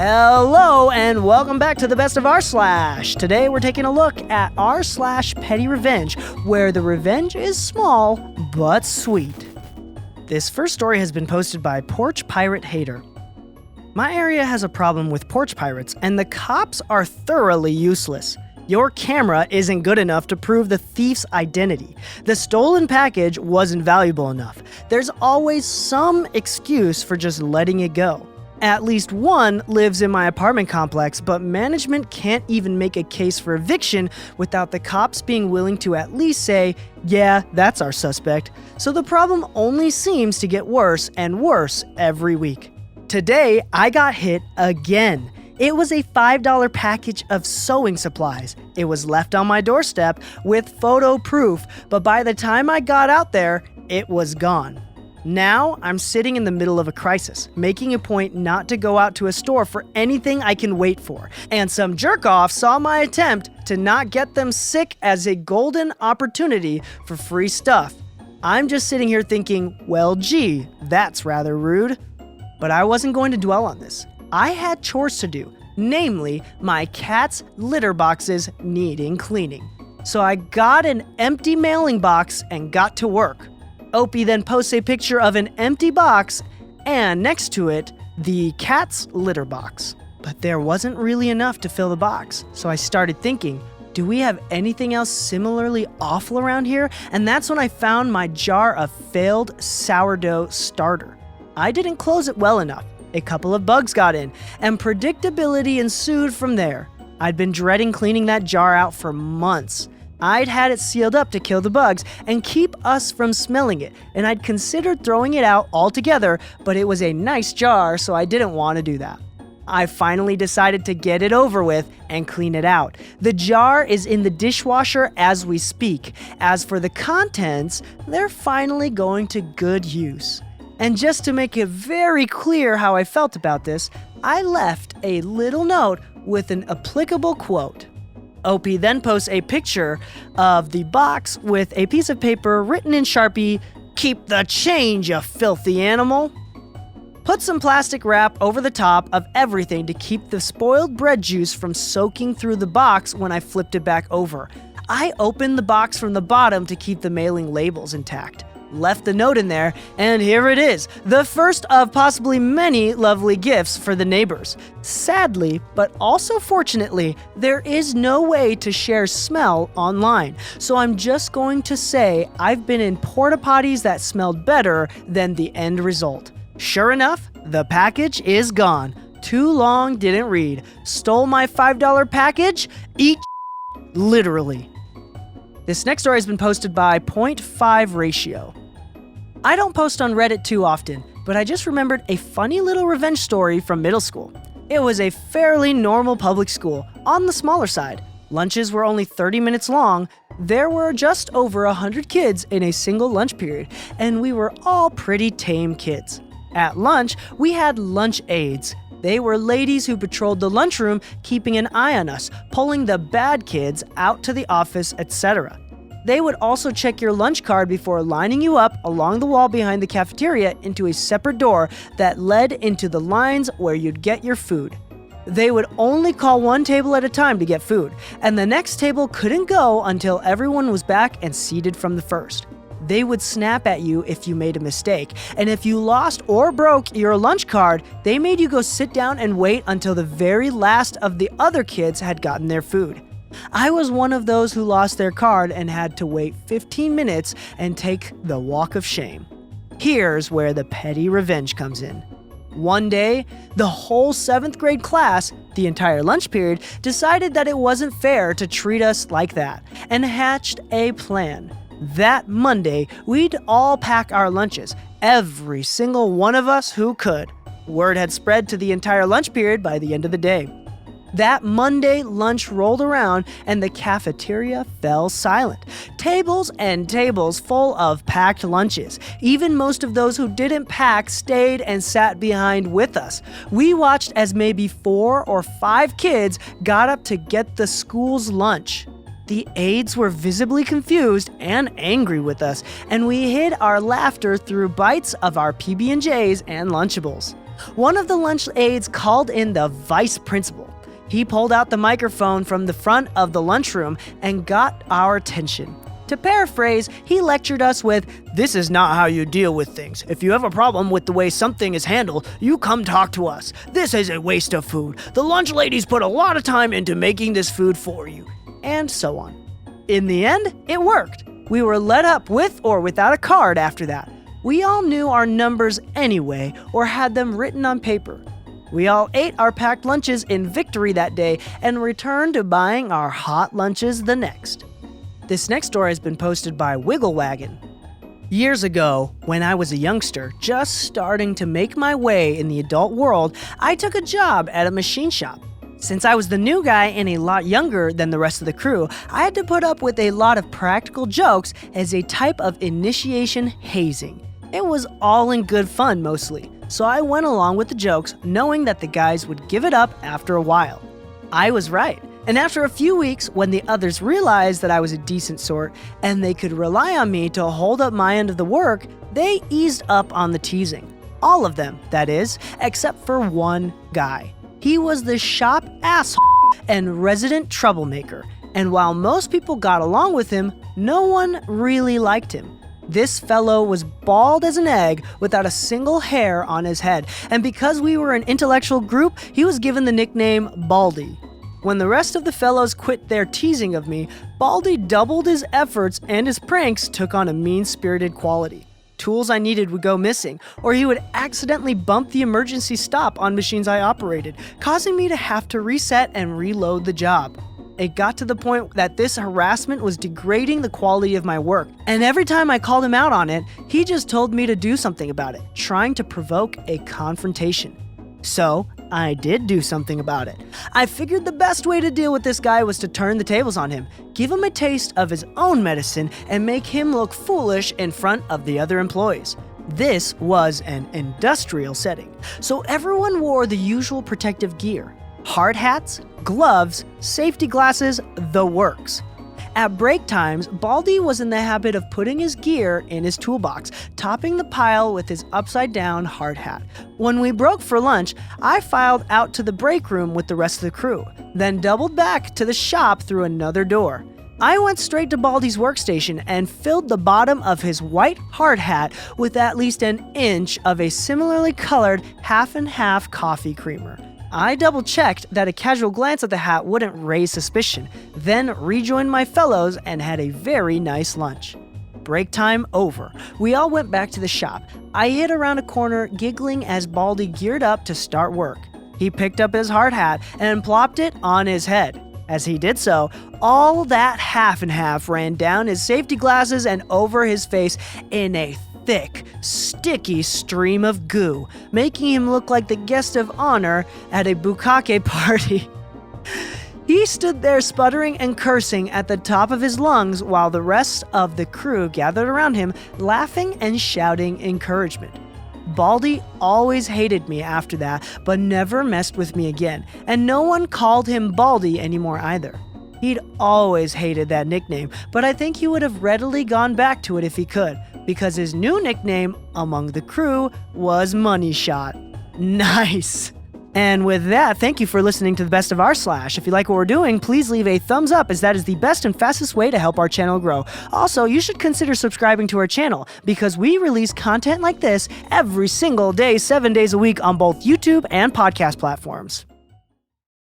Hello and welcome back to the best of Rslash. Today we're taking a look at Rslash PettyRevenge, where the revenge is small but sweet. This first story has been posted by porch-pirate hater. My area has a problem with porch pirates, and the cops are thoroughly useless. Your camera isn't good enough to prove the thief's identity. The stolen package wasn't valuable enough. There's always some excuse for just letting it go. At least one lives in my apartment complex, but management can't even make a case for eviction without the cops being willing to at least say, yeah, that's our suspect. So the problem only seems to get worse and worse every week. Today, I got hit again. It was a $5 package of sewing supplies. It was left on my doorstep with photo proof, but by the time I got out there, it was gone. Now, I'm sitting in the middle of a crisis, making a point not to go out to a store for anything I can wait for, and some jerk-off saw my attempt to not get them sick as a golden opportunity for free stuff. I'm just sitting here thinking, well, gee, that's rather rude. But I wasn't going to dwell on this. I had chores to do, namely my cat's litter boxes needing cleaning. So I got an empty mailing box and got to work. Opie then posts a picture of an empty box and next to it, the cat's litter box. But there wasn't really enough to fill the box, so I started thinking, do we have anything else similarly awful around here? And that's when I found my jar of failed sourdough starter. I didn't close it well enough. A couple of bugs got in, and predictability ensued from there. I'd been dreading cleaning that jar out for months. I'd had it sealed up to kill the bugs and keep us from smelling it, and I'd considered throwing it out altogether, but it was a nice jar, so I didn't want to do that. I finally decided to get it over with and clean it out. The jar is in the dishwasher as we speak. As for the contents, they're finally going to good use. And just to make it very clear how I felt about this, I left a little note with an applicable quote. Opie then posts a picture of the box with a piece of paper written in Sharpie, "Keep the change, you filthy animal." Put some plastic wrap over the top of everything to keep the spoiled bread juice from soaking through the box when I flipped it back over. I opened the box from the bottom to keep the mailing labels intact. Left the note in there, and here it is, the first of possibly many lovely gifts for the neighbors. Sadly, but also fortunately, there is no way to share smell online, so I'm just going to say I've been in porta potties that smelled better than the end result. Sure enough, the package is gone. Too long, didn't read. Stole my $5 package? Eat literally. This next story has been posted by 0.5 Ratio. I don't post on Reddit too often, but I just remembered a funny little revenge story from middle school. It was a fairly normal public school, on the smaller side. Lunches were only 30 minutes long. There were just over 100 kids in a single lunch period, and we were all pretty tame kids. At lunch, we had lunch aides. They were ladies who patrolled the lunchroom, keeping an eye on us, pulling the bad kids out to the office, etc. They would also check your lunch card before lining you up along the wall behind the cafeteria into a separate door that led into the lines where you'd get your food. They would only call one table at a time to get food, and the next table couldn't go until everyone was back and seated from the first. They would snap at you if you made a mistake, and if you lost or broke your lunch card, they made you go sit down and wait until the very last of the other kids had gotten their food. I was one of those who lost their card and had to wait 15 minutes and take the walk of shame. Here's where the petty revenge comes in. One day, the whole 7th grade class, the entire lunch period, decided that it wasn't fair to treat us like that and hatched a plan. That Monday, we'd all pack our lunches, every single one of us who could. Word had spread to the entire lunch period by the end of the day. That Monday, lunch rolled around and the cafeteria fell silent. Tables and tables full of packed lunches. Even most of those who didn't pack stayed and sat behind with us. We watched as maybe 4 or 5 kids got up to get the school's lunch. The aides were visibly confused and angry with us, and we hid our laughter through bites of our PB&Js and Lunchables. One of the lunch aides called in the vice principal. He pulled out the microphone from the front of the lunchroom and got our attention. To paraphrase, he lectured us with, "This is not how you deal with things. If you have a problem with the way something is handled, you come talk to us. This is a waste of food. The lunch ladies put a lot of time into making this food for you." And so on. In the end, it worked. We were let up with or without a card after that. We all knew our numbers anyway, or had them written on paper. We all ate our packed lunches in victory that day and returned to buying our hot lunches the next. This next story has been posted by Wigglewagon. Years ago, when I was a youngster, just starting to make my way in the adult world, I took a job at a machine shop. Since I was the new guy and a lot younger than the rest of the crew, I had to put up with a lot of practical jokes as a type of initiation hazing. It was all in good fun mostly, so I went along with the jokes knowing that the guys would give it up after a while. I was right. And after a few weeks, when the others realized that I was a decent sort and they could rely on me to hold up my end of the work, they eased up on the teasing. All of them, that is, except for one guy. He was the shop asshole and resident troublemaker, and while most people got along with him, no one really liked him. This fellow was bald as an egg without a single hair on his head, and because we were an intellectual group, he was given the nickname Baldy. When the rest of the fellows quit their teasing of me, Baldy doubled his efforts and his pranks took on a mean-spirited quality. Tools I needed would go missing, or he would accidentally bump the emergency stop on machines I operated, causing me to have to reset and reload the job. It got to the point that this harassment was degrading the quality of my work, and every time I called him out on it, he just told me to do something about it, trying to provoke a confrontation. So, I did do something about it. I figured the best way to deal with this guy was to turn the tables on him, give him a taste of his own medicine, and make him look foolish in front of the other employees. This was an industrial setting, so everyone wore the usual protective gear. Hard hats, gloves, safety glasses, the works. At break times, Baldy was in the habit of putting his gear in his toolbox, topping the pile with his upside-down hard hat. When we broke for lunch, I filed out to the break room with the rest of the crew, then doubled back to the shop through another door. I went straight to Baldy's workstation and filled the bottom of his white hard hat with at least an inch of a similarly colored half-and-half coffee creamer. I double-checked that a casual glance at the hat wouldn't raise suspicion, then rejoined my fellows and had a very nice lunch. Break time over. We all went back to the shop. I hid around a corner, giggling as Baldy geared up to start work. He picked up his hard hat and plopped it on his head. As he did so, all that half-and-half ran down his safety glasses and over his face in a thick, sticky stream of goo, making him look like the guest of honor at a bukkake party. He stood there sputtering and cursing at the top of his lungs while the rest of the crew gathered around him, laughing and shouting encouragement. Baldy always hated me after that, but never messed with me again, and no one called him Baldy anymore either. He'd always hated that nickname, but I think he would have readily gone back to it if he could, because his new nickname among the crew was Money Shot. Nice! And with that, thank you for listening to the Best of Rslash. If you like what we're doing, please leave a thumbs up, as that is the best and fastest way to help our channel grow. Also, you should consider subscribing to our channel, because we release content like this every single day, 7 days a week on both YouTube and podcast platforms.